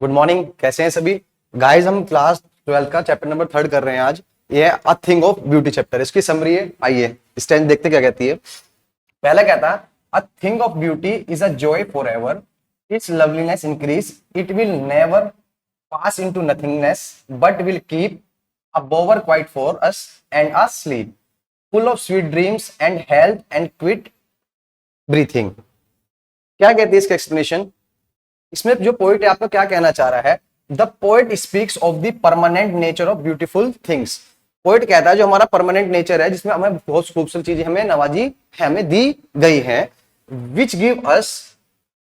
Good morning, कैसे हैं सभी गाइस। हम क्लास 12 का चैप्टर नंबर 3 कर रहे हैं आज। ये है a thing of beauty chapter. इसकी समरी है, आइए स्टैंड देखते क्या कहती है। पहला कहता है a thing of beauty is a joy for ever, it's loveliness increase, it will never pass into nothingness but will keep a bower quiet for us and us sleep, full of sweet dreams and health and quit breathing। क्या कहती है इसका explanation. इसमें जो poet है आपको क्या कहना चाह रहा है, the poet speaks of the permanent nature of beautiful things. Poet कहता है जो हमारा परमानेंट नेचर है, जिसमें हमें बहुत खूबसूरत चीजें हमें नवाजी है, हमें दी गई है, which give us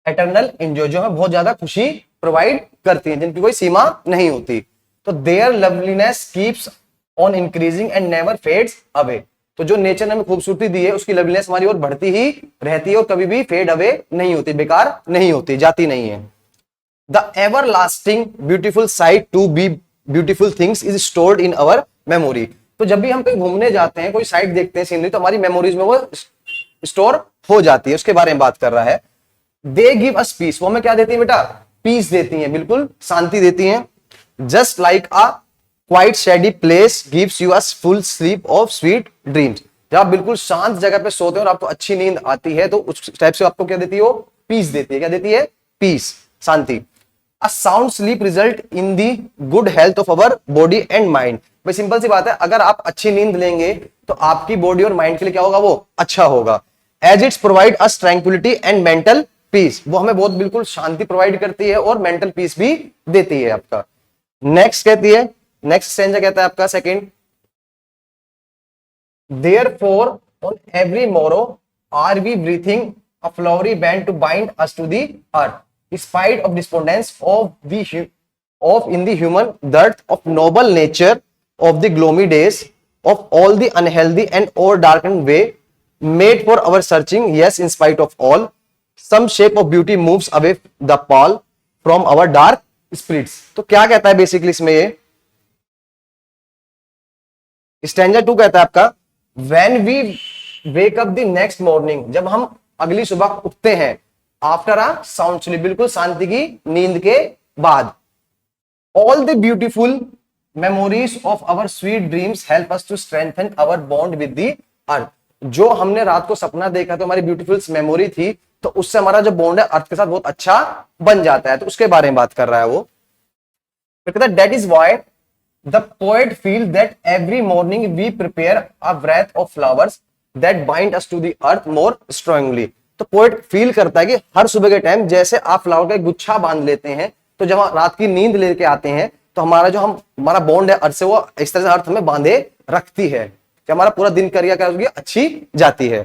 eternal enjoy, जो हमें बहुत ज्यादा खुशी प्रोवाइड करती है, जिनकी कोई सीमा नहीं होती। तो there loveliness keeps on increasing and never fades away. तो जो नेचर ने हमें खूबसूरती दी है, उसकी लवलीनेस हमारी ओर बढ़ती ही रहती है और कभी भी फेड अवे नहीं होती, बेकार नहीं होती, जाती नहीं है। The everlasting beautiful sight to be beautiful things is stored in our memory. तो जब भी हम कहीं घूमने जाते हैं, कोई साइट देखते हैं, सीनरी, तो हमारी मेमोरीज में वो स्टोर हो जाती है। उसके बारे में बात कर रहा है। दे गिव अस पीस, वो हमें क्या देती है बेटा, पीस देती हैं, बिल्कुल शांति देती हैं। Just like a quite shady place gives you us full sleep of sweet dreams. जब आप बिल्कुल शांत जगह पे सोते हैं और आपको अच्छी नींद आती है, तो उस टाइप से आपको क्या देती है, वो पीस देती है। क्या देती है? पीस, शांति। A sound sleep result in the good health of our body and mind. भाई सिंपल सी बात है, अगर आप अच्छी नींद लेंगे तो आपकी बॉडी और माइंड के लिए क्या होगा, वो अच्छा होगा। As it's provide us tranquillity and mental peace, वो हमें बहुत बिल्कुल शांति प्रोवाइड करती है और मेंटल पीस भी देती है आपका। नेक्स्ट कहती है, नेक्स्ट स्टेंजा कहता है आपका second, therefore on every morrow are we breathing a flowery band to bind us to the earth, spite of despondence of in the human dearth of noble nature of the gloomy days of all the unhealthy and o'er darken way made for our searching, yes in spite of all some shape of beauty moves away the pall from our dark spirits। तो क्या कहता है basically इसमें, ये stanza 2 कहता है आपका, when we wake up the next morning, जब हम अगली सुबह उठते हैं, आफ्टर अ साउंड स्लीप, बिल्कुल शांति की नींद के बाद, all the beautiful memories of our sweet dreams help us to strengthen our bond with the earth। जो हमने रात को सपना देखा तो हमारी ब्यूटीफुल मेमोरी थी, तो उससे हमारा जो बॉन्ड है अर्थ के साथ बहुत अच्छा बन जाता है। तो उसके बारे में बात कर रहा है वो। कहता है that is why the poet feel that every morning we prepare a breath of flowers that bind us to the earth more strongly. तो पोएट फील करता है कि हर सुबह के टाइम जैसे आप फ्लावर का एक गुच्छा बांध लेते हैं, तो जब आप रात की नींद लेके आते हैं तो हमारा जो हमारा बॉन्ड है अर्थ से, वो इस तरह से अर्थ हमें बांधे रखती है कि हमारा पूरा दिनचर्या क्या होगी, अच्छी जाती है।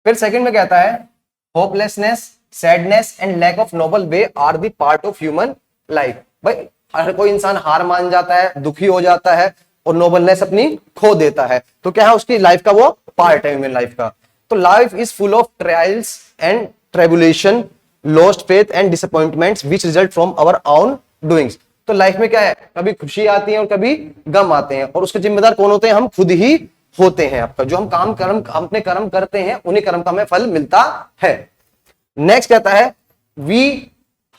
फिर सेकंड में कहता है hopelessness, sadness and lack of noble way are the part of human life. भाई हर कोई इंसान हार मान जाता है, दुखी हो जाता है और नोबलनेस अपनी खो देता है, तो क्या है, उसकी लाइफ का वो पार्ट है ह्यूमन लाइफ का। तो life is full of trials and tribulation, lost faith and disappointments which result from our own doings. तो लाइफ में क्या है, कभी खुशी आती है और कभी गम आते हैं, और उसके जिम्मेदार कौन होते हैं, हम खुद ही होते हैं। आपका जो हम अपने कर्म करते हैं, उन्हीं कर्म का हमें फल मिलता है। नेक्स्ट कहता है we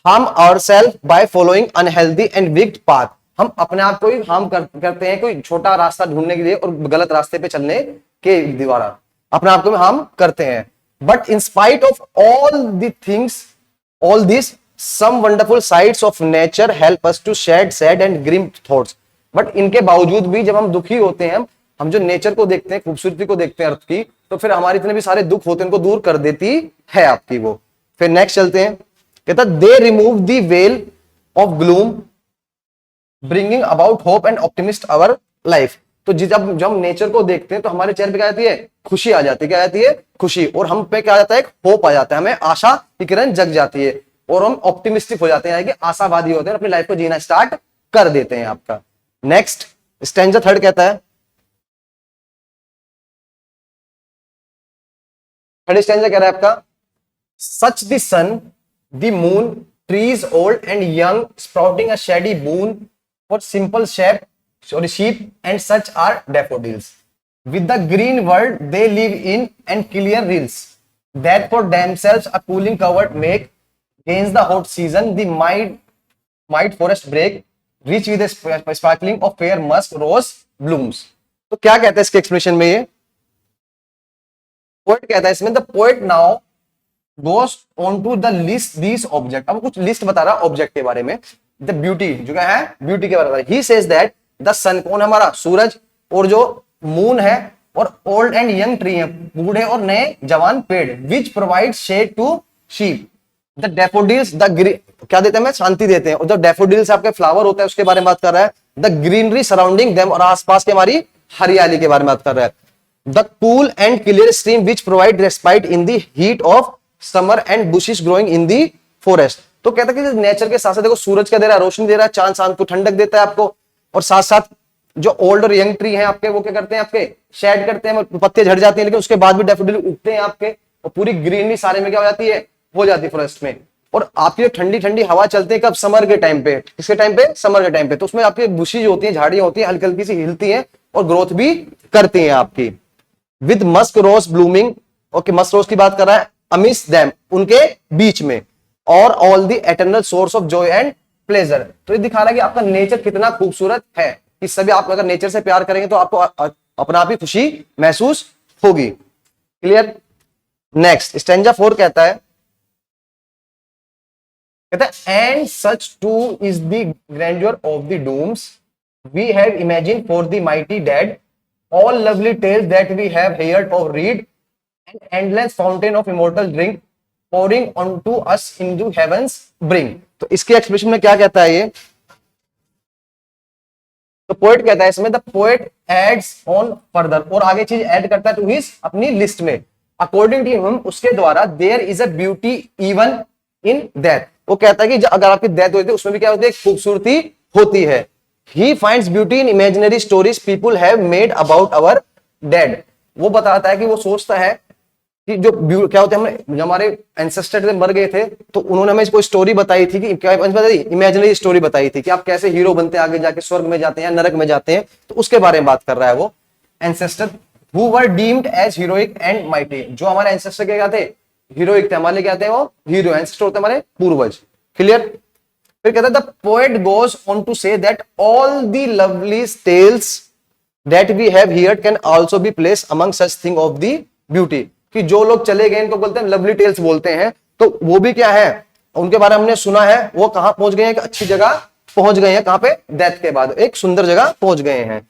harm ourselves by following unhealthy and wicked path. हम अपने आप को ही हार्म करते हैं, कोई छोटा रास्ता ढूंढने के लिए और गलत रास्ते पे चलने के द्वारा अपने आप को हार्म करते हैं। But in spite of all the things, all this, some wonderful sights of nature help us to shed sad and grim thoughts। But इनके बावजूद भी जब हम दुखी होते हैं, हम जो नेचर को देखते हैं, खूबसूरती को देखते हैं अर्थ की, तो फिर हमारे इतने भी सारे दुख होते हैं, उनको दूर कर देती है आपकी वो। फिर नेक्स्ट चलते हैं, कहता they remove the well of gloom bringing about hope and optimist our life. तो जब हम नेचर को देखते हैं तो हमारे चेहरे पे क्या आती है, खुशी आ जाती है। क्या आती है? खुशी। और हम पे क्या आ जाता है, एक होप आ जाता है, हमें आशा की किरण जग जाती है और हम ऑप्टिमिस्टिक हो जाते हैं, कि आशावादी होते हैं, अपनी लाइफ को जीना स्टार्ट कर देते हैं आपका। नेक्स्ट स्टैंजा 3 कहता है, थर्ड स्टैंजा कह रहा है आपका, such the sun the moon trees old and young sprouting a shady boon for simple sheep and such are daffodils with the green world they live in and clear rills that for themselves a cooling covered make against the hot season the might forest break reach with a sparkling of fair musk rose blooms। तो क्या कहता है इसके expression में, ये poet कहता है इसमें, the poet now goes on to the list this object. अब कुछ लिस्ट बता रहा ऑब्जेक्ट के बारे में, द ब्यूटी, जो क्या है ब्यूटी के बारे में। ही सेज दैट द सन, कौन हमारा सूरज, और जो मून है, और ओल्ड एंड यंग ट्री है, बूढ़े और नए जवान पेड़, which provide shade to sheep, the daffodils the क्या देते हैं, शांति देते हैं, और जो डेफोडिल्स आपके फ्लावर होता है उसके बारे में बात कर रहा है, द ग्रीनरी सराउंडिंग देम, और आसपास की हमारी हरियाली के बारे में बात कर रहा है, the cool and clear stream which provide respite in the heat of summer and bushes growing in the forest. तो कहता है कि नेचर के साथ साथ देखो सूरज क्या दे रहा है, रोशनी दे रहा है, चांद शाम को ठंडक देता है आपको, और साथ साथ जो ओल्ड और यंग ट्री हैं आपके, वो क्या करते हैं आपके शेड करते हैं, पत्ते झड़ जाते हैं, लेकिन उसके बाद भी डैफोडिल उगते हैं आपके, और पूरी ग्रीनरी सारे में क्या हो जाती है, हो जाती है फॉरेस्ट में। और आपकी जो ठंडी ठंडी हवा चलती है कब, समर के टाइम पे, किसके टाइम पे, समर के टाइम पे, तो उसमें आपकी बुशी जो होती है, झाड़ियां होती है, हल्की हल्की सी हिलती है और ग्रोथ भी करती है आपकी। With musk rose blooming, okay musk rose की बात कर रहा है, अमिस देम, उनके बीच में, और all the eternal source of Joy and pleasure. तो ये दिखा रहा है कि आपका नेचर कितना खूबसूरत है, कि सभी आप अगर नेचर से प्यार करेंगे तो आपको अपना आप ही खुशी महसूस होगी। क्लियर। नेक्स्ट स्टैंजा 4 कहता है and such too is the grandeur of the dooms we have imagine for the mighty dead, all lovely tales that we have heard or read, and endless fountain of immortal drink pouring onto us into heavens bring। तो इसके expression में क्या कहता है ये, तो poet कहता है इसमें, the poet adds on further, और आगे चीज ऐड करता है टू हिज, अपनी लिस्ट में, अकॉर्डिंग टू हिम, उसके द्वारा, there is a beauty even in death. वो कहता है कि अगर आपकी डेथ होती है उसमें भी क्या होती है, खूबसूरती होती है। He finds beauty in imaginary stories people have made about our dead. वो बताता है कि वो सोचता है कि जो क्या होते हैं, हमारे एंसेस्टर मर गए थे तो उन्होंने हमें कोई स्टोरी बताई थी, कि क्या इमेजिनरी स्टोरी बताई थी कि आप कैसे हीरो बनते हैं, आगे जाके स्वर्ग में जाते हैं, नरक में जाते हैं, तो उसके बारे में बात कर रहा है वो ancestor who were deemed as heroic and mighty. जो हमारे एंसेस्टर क्या थे, हीरोइक थे, हमारे क्या थे वो हीरो, एंसेस्टर होते हमारे पूर्वज। क्लियर। फिर कहता है the poet goes on to say that all the lovely tales that we have heard can also be placed among such thing of the beauty. कि जो लोग चले गए इनको बोलते हैं लवली टेल्स बोलते हैं, तो वो भी क्या है, उनके बारे में हमने सुना है, वो कहां पहुंच गए हैं, अच्छी जगह पहुंच गए हैं, कहां पे, डेथ के बाद एक सुंदर जगह पहुंच गए हैं।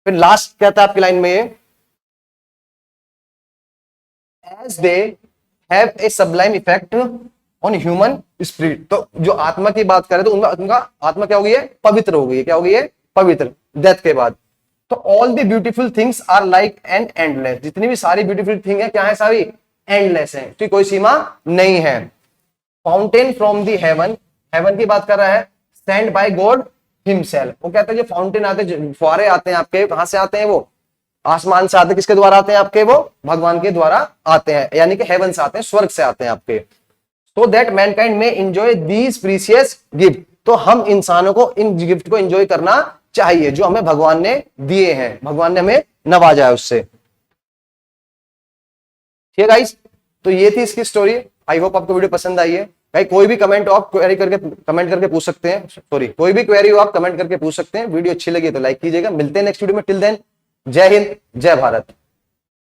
फिर लास्ट कहता है आपकी लाइन में ये, as they have a sublime effect on human spirit. तो जो आत्मा की बात करें तो उनका आत्मा क्या हो गई है, पवित्र हो गई है, क्या हो गई है, पवित्र, डेथ के बाद। तो all the beautiful things are like and endless, जितनी भी सारी ब्यूटीफुल थिंग है क्या है, सारी एंडलेस है, तो कोई सीमा नहीं है। Fountain from the heaven, heaven की बात कर रहा है, सेंड बाय गॉड हिमसेल्फ। वो कहते हैं जो फाउंटेन आते हैं, फुहारे आते हैं आपके, कहां से आते हैं, वो आसमान से आते हैं, किसके द्वारा आते हैं आपके, वो भगवान के द्वारा आते हैं, यानी कि हेवन से आते हैं, स्वर्ग से आते हैं आपके। सो दैट मैनकाइंड में एंजॉय दीज प्रीशियस गिफ्ट, तो हम इंसानों को इन गिफ्ट को एंजॉय करना चाहिए जो हमें भगवान ने दिए हैं, भगवान ने हमें नवाजा है उससे। ठीक है गाइस, तो ये थी इसकी स्टोरी। आई होप आपको वीडियो पसंद आई है। भाई कोई भी कमेंट हो आप क्वेरी करके कमेंट करके पूछ सकते हैं, सॉरी कोई भी क्वेरी हो आप कमेंट करके पूछ सकते हैं। वीडियो अच्छी लगी तो लाइक कीजिएगा। मिलते हैं नेक्स्ट वीडियो में, टिल देन जय हिंद जय भारत।